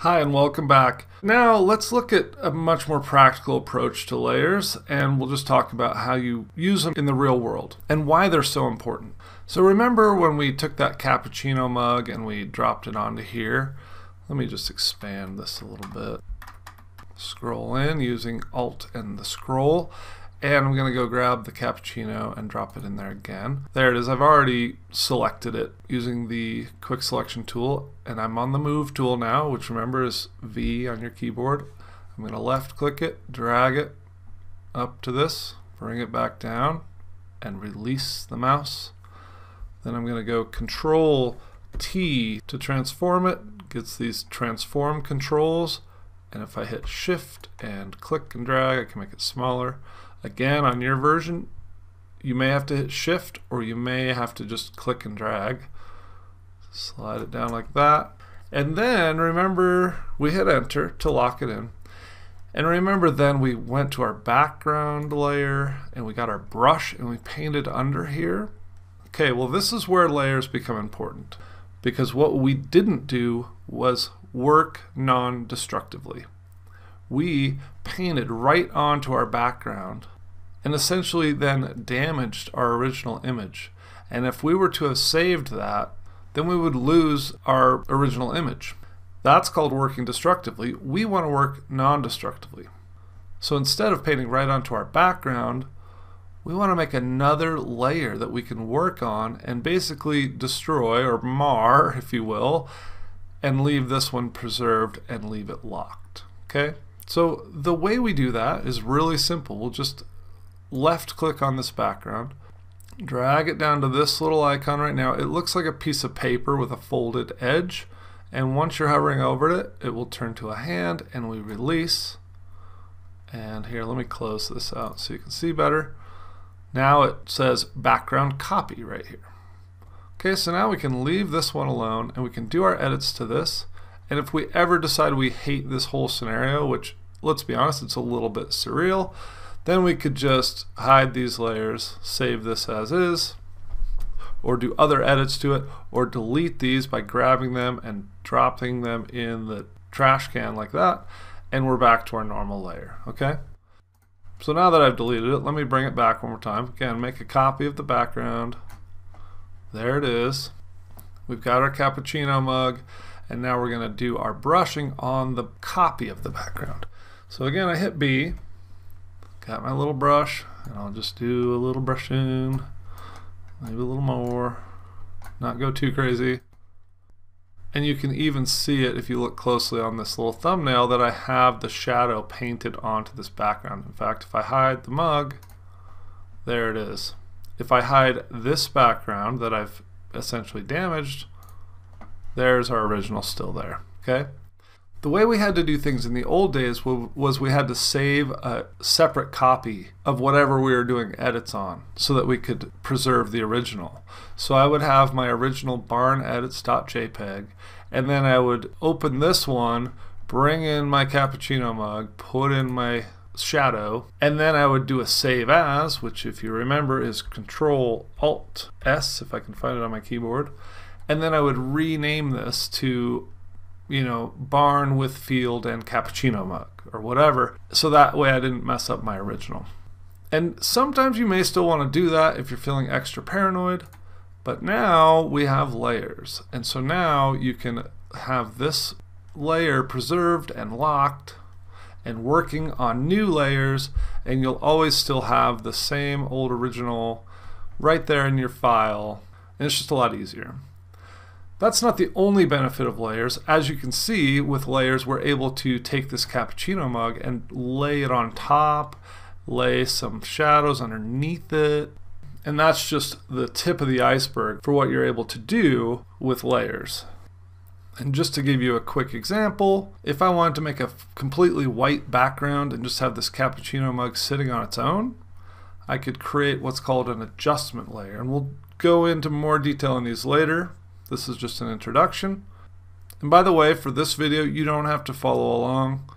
Hi and welcome back. Now let's look at a much more practical approach to layers, and we'll just talk about how you use them in the real world and why they're so important. So remember when we took that cappuccino mug and we dropped it onto here? Let me just expand this a little bit. Scroll in using Alt and the scroll. And I'm going to go grab the cappuccino and drop it in there again. There it is. I've already selected it using the quick selection tool, and I'm on the move tool now, which remember is V on your keyboard. I'm going to left click it, drag it up to this, bring it back down, and release the mouse. Then I'm going to go Control T to transform it. Gets these transform controls, and if I hit Shift and click and drag, I can make it smaller. Again, on your version, you may have to hit Shift or you may have to just click and drag. Slide it down like that. And then remember, we hit Enter to lock it in. And remember then we went to our background layer and we got our brush and we painted under here. Okay, well this is where layers become important, because what we didn't do was work non-destructively. We painted right onto our background and essentially then damaged our original image. And if we were to have saved that, then we would lose our original image. That's called working destructively. We want to work non-destructively. So instead of painting right onto our background, we want to make another layer that we can work on and basically destroy or mar, if you will, and leave this one preserved and leave it locked. Okay? So the way we do that is really simple. We'll just left click on this background, drag it down to this little icon right now. It looks like a piece of paper with a folded edge, and once you're hovering over it, it will turn to a hand and we release. And here, let me close this out so you can see better. Now it says background copy right here. Okay, so now we can leave this one alone and we can do our edits to this. And if we ever decide we hate this whole scenario, which, let's be honest, it's a little bit surreal, then we could just hide these layers, save this as is, or do other edits to it, or delete these by grabbing them and dropping them in the trash can like that, and we're back to our normal layer. Okay? So now that I've deleted it, let me bring it back one more time. Again, make a copy of the background. There it is. We've got our cappuccino mug. And now we're going to do our brushing on the copy of the background. So again, I hit B, got my little brush, and I'll just do a little brushing, maybe a little more, not go too crazy. And you can even see it if you look closely on this little thumbnail that I have the shadow painted onto this background. In fact, if I hide the mug, there it is. If I hide this background that I've essentially damaged, there's our original still there. Okay? The way we had to do things in the old days was we had to save a separate copy of whatever we were doing edits on so that we could preserve the original. So I would have my original barnedits.jpg, and then I would open this one, bring in my cappuccino mug, put in my shadow, and then I would do a save as, which if you remember is Control Alt S, if I can find it on my keyboard. And then I would rename this to, you know, barn with field and cappuccino mug or whatever, so that way I didn't mess up my original. And sometimes you may still want to do that if you're feeling extra paranoid, but now we have layers. And so now you can have this layer preserved and locked and working on new layers, and you'll always still have the same old original right there in your file, and it's just a lot easier. That's not the only benefit of layers. As you can see, with layers, we're able to take this cappuccino mug and lay it on top, lay some shadows underneath it, and that's just the tip of the iceberg for what you're able to do with layers. And just to give you a quick example, if I wanted to make a completely white background and just have this cappuccino mug sitting on its own, I could create what's called an adjustment layer. And we'll go into more detail on these later. This is just an introduction. And by the way, for this video, you don't have to follow along.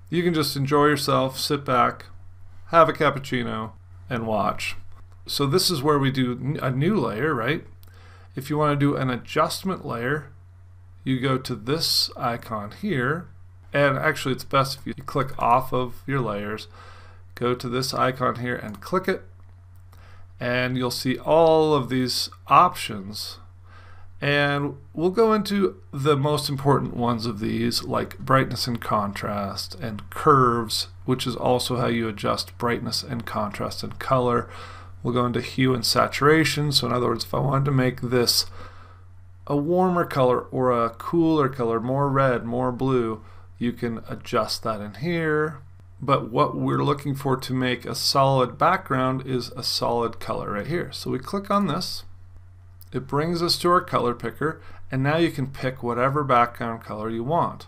You can just enjoy yourself, sit back, have a cappuccino, and watch. So this is where we do a new layer, right? If you want to do an adjustment layer, you go to this icon here, And actually it's best if you click off of your layers, go to this icon here and click it, and you'll see all of these options. And we'll go into the most important ones of these, like brightness and contrast and curves, which is also how you adjust brightness and contrast and color. We'll go into hue and saturation. So in other words, if I wanted to make this a warmer color or a cooler color, more red, more blue, you can adjust that in here. But what we're looking for to make a solid background is a solid color right here. So we click on this. It brings us to our color picker, and now you can pick whatever background color you want.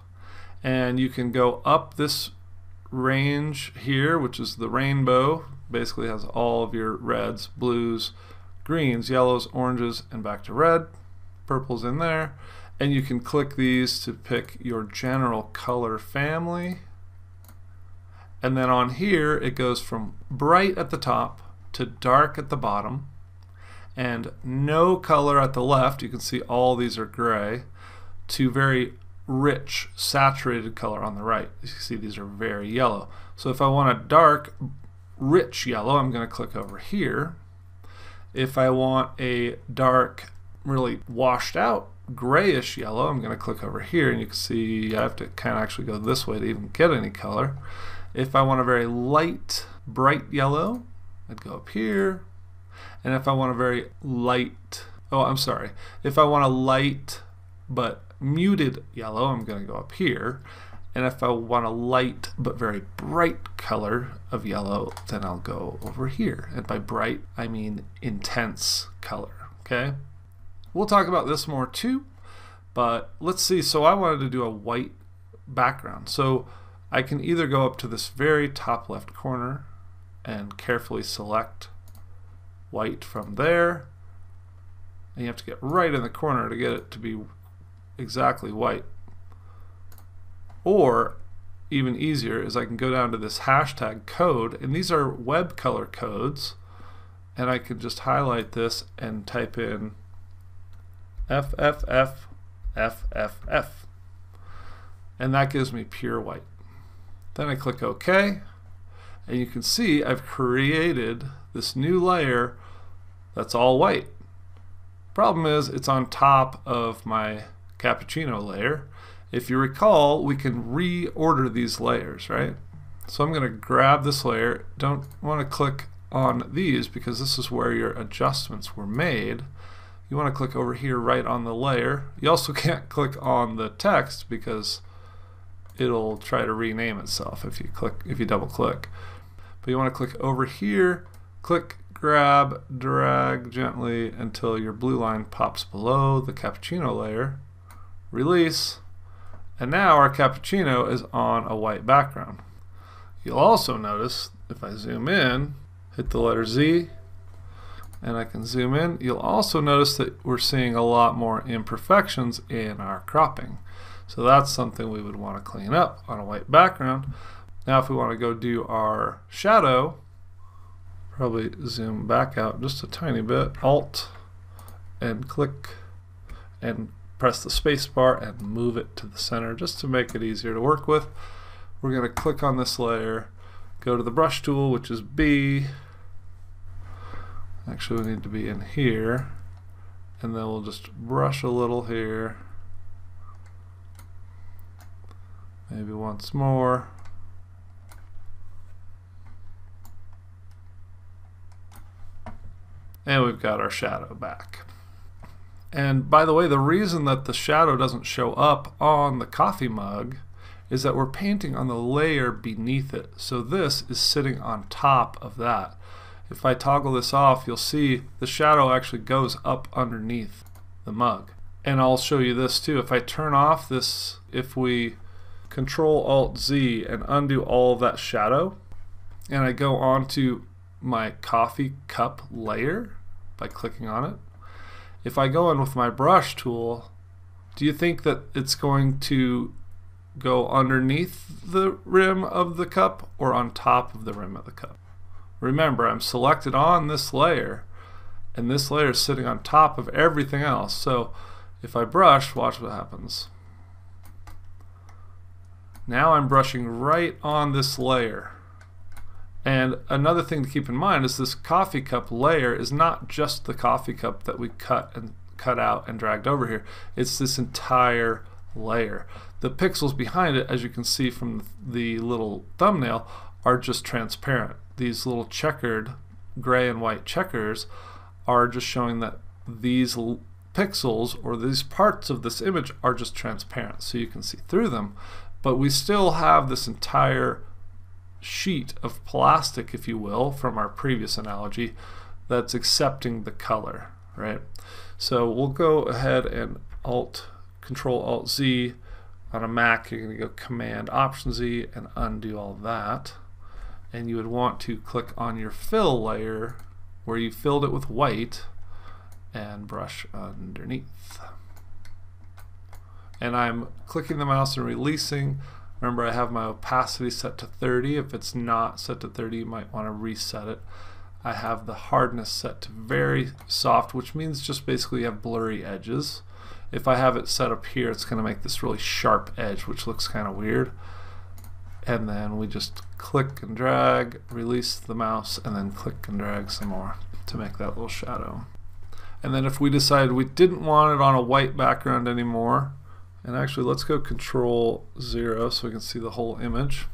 And you can go up this range here, which is the rainbow. Basically has all of your reds, blues, greens, yellows, oranges, and back to red. Purple's in there. And you can click these to pick your general color family. And then on here, it goes from bright at the top to dark at the bottom, and no color at the left. You can see all these are gray, to very rich, saturated color on the right. You can see these are very yellow. So if I want a dark, rich yellow, I'm going to click over here. If I want a dark, really washed out, grayish yellow, I'm going to click over here, and you can see I have to kind of actually go this way to even get any color. If I want a very light, bright yellow, I'd go up here. And if I want a very light, if I want a light but muted yellow, I'm going to go up here. And if I want a light but very bright color of yellow, then I'll go over here. And by bright, I mean intense color, okay? We'll talk about this more too, but let's see. So I wanted to do a white background. So I can either go up to this very top left corner and carefully select white from there, and you have to get right in the corner to get it to be exactly white. Or even easier is I can go down to this hashtag code, and these are web color codes, and I can just highlight this and type in FFF FFF, and that gives me pure white. Then I click OK, and you can see I've created this new layer that's all white. Problem is, it's on top of my cappuccino layer. If you recall, we can reorder these layers, right? So I'm going to grab this layer. Don't want to click on these because this is where your adjustments were made. You want to click over here right on the layer. You also can't click on the text because it'll try to rename itself if you double click. But you want to click over here, click, grab, drag gently until your blue line pops below the cappuccino layer, release, and now our cappuccino is on a white background. You'll also notice if I zoom in, hit the letter Z, and I can zoom in, you'll also notice that we're seeing a lot more imperfections in our cropping. So that's something we would want to clean up on a white background. Now if we want to go do our shadow, probably zoom back out just a tiny bit, Alt and click and press the space bar and move it to the center just to make it easier to work with. We're going to click on this layer, go to the brush tool, which is B. Actually we need to be in here, and then we'll just brush a little here, maybe once more. And we've got our shadow back. And by the way, the reason that the shadow doesn't show up on the coffee mug is that we're painting on the layer beneath it. So this is sitting on top of that. If I toggle this off, you'll see the shadow actually goes up underneath the mug. And I'll show you this too. If I turn off this, if we Control Alt Z and undo all of that shadow, and I go onto my coffee cup layer by clicking on it, if I go in with my brush tool, do you think that it's going to go underneath the rim of the cup or on top of the rim of the cup? Remember, I'm selected on this layer, and this layer is sitting on top of everything else. So if I brush, watch what happens. Now I'm brushing right on this layer. And another thing to keep in mind is this coffee cup layer is not just the coffee cup that we cut out and dragged over here. It's this entire layer. The pixels behind it, as you can see from the little thumbnail, are just transparent. These little checkered gray and white checkers are just showing that these pixels or these parts of this image are just transparent, so you can see through them. But we still have this entire sheet of plastic, if you will, from our previous analogy, that's accepting the color, right? So we'll go ahead and Control Alt Z. On a Mac, you're going to go Command Option Z and undo all that. And you would want to click on your fill layer where you filled it with white and brush underneath. And I'm clicking the mouse and releasing. Remember, I have my opacity set to 30. If it's not set to 30, you might want to reset it. I have the hardness set to very soft, which means just basically you have blurry edges. If I have it set up here, it's going to make this really sharp edge, which looks kind of weird. And then we just click and drag, release the mouse, and then click and drag some more to make that little shadow. And then if we decided we didn't want it on a white background anymore, and actually let's go Control 0 so we can see the whole image,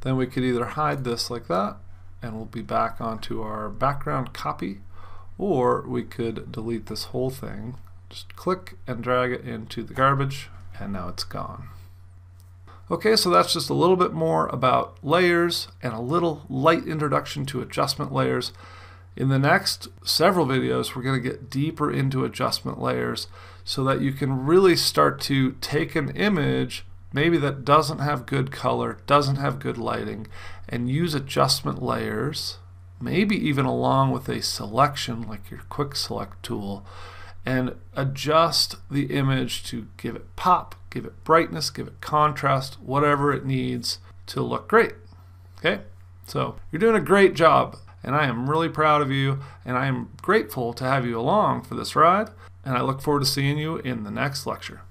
then we could either hide this like that, and we'll be back onto our background copy, or we could delete this whole thing. Just click and drag it into the garbage, and now it's gone. Okay, so that's just a little bit more about layers and a little light introduction to adjustment layers. In the next several videos, we're going to get deeper into adjustment layers so that you can really start to take an image maybe that doesn't have good color, doesn't have good lighting, and use adjustment layers, maybe even along with a selection like your quick select tool, and adjust the image to give it pop, give it brightness, give it contrast, whatever it needs to look great. Okay, so you're doing a great job, and I am really proud of you, and I am grateful to have you along for this ride, and I look forward to seeing you in the next lecture.